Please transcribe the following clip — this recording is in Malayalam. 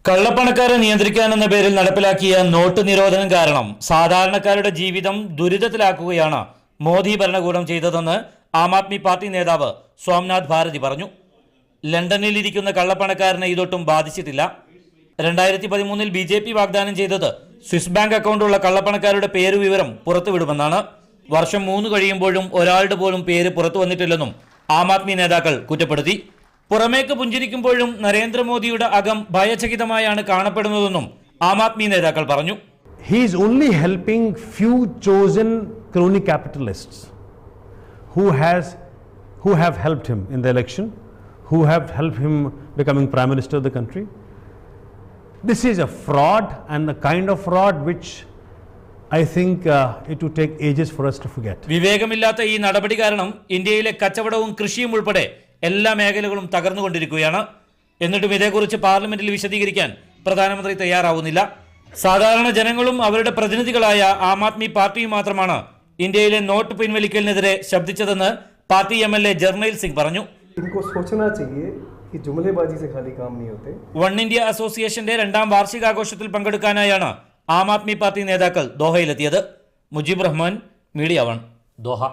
കള്ളപ്പണക്കാരെ നിയന്ത്രിക്കാനെന്ന പേരിൽ നടപ്പിലാക്കിയ നോട്ട് നിരോധനം കാരണം സാധാരണക്കാരുടെ ജീവിതം ദുരിതത്തിലാക്കുകയാണ് മോദി ഭരണകൂടം ചെയ്തതെന്ന് ആം ആദ്മി പാർട്ടി നേതാവ് സോംനാഥ് ഭാരതി പറഞ്ഞു. ലണ്ടനിൽ ഇരിക്കുന്ന കള്ളപ്പണക്കാരനെ ഇതൊട്ടും ബാധിച്ചിട്ടില്ല. 2013 BJP വാഗ്ദാനം ചെയ്തത് സ്വിസ് ബാങ്ക് അക്കൗണ്ടുള്ള കള്ളപ്പണക്കാരുടെ പേരുവിവരം പുറത്തുവിടുമെന്നാണ്. വർഷം 3 കഴിയുമ്പോഴും ഒരാളുടെ പോലും പേര് പുറത്തു വന്നിട്ടില്ലെന്നും ആം ആദ്മി നേതാക്കൾ കുറ്റപ്പെടുത്തി. പുറമേക്ക് പുഞ്ചിരിക്കുമ്പോഴും നരേന്ദ്രമോദിയുടെ അകം ഭയചകിതമായാണ് കാണപ്പെടുന്നതെന്നും ആം ആദ്മി നേതാക്കൾ പറഞ്ഞു. He is only helping few chosen crony capitalists who have helped him in the election, who have helped him becoming Prime Minister of the country. This is a fraud, and the kind of fraud which I think it would take ages for us to forget. വിവേകമില്ലാത്ത ഈ നടപടി കാരണം ഇന്ത്യയിലെ കച്ചവടവും കൃഷിയും ഉൾപ്പെടെ എല്ലാ മേഖലകളും തകർന്നുകൊണ്ടിരിക്കുകയാണ്. എന്നിട്ടും ഇതേക്കുറിച്ച് പാർലമെന്റിൽ വിശദീകരിക്കാൻ പ്രധാനമന്ത്രി തയ്യാറാവുന്നില്ല. സാധാരണ ജനങ്ങളും അവരുടെ പ്രതിനിധികളായ ആം ആദ്മി പാർട്ടിയും മാത്രമാണ് ഇന്ത്യയിലെ not പിൻവലിക്കലിനെതിരെ ശബ്ദിച്ചതെന്ന് party MLA Jarnail Singh പറഞ്ഞു. വൺ ഇന്ത്യ അസോസിയേഷന്റെ 2ാം വാർഷികാഘോഷത്തിൽ പങ്കെടുക്കാനായാണ് ആം ആദ്മി പാർട്ടി നേതാക്കൾ ദോഹയിലെത്തിയത്. Mujeeb Rahman, media 1, Doha.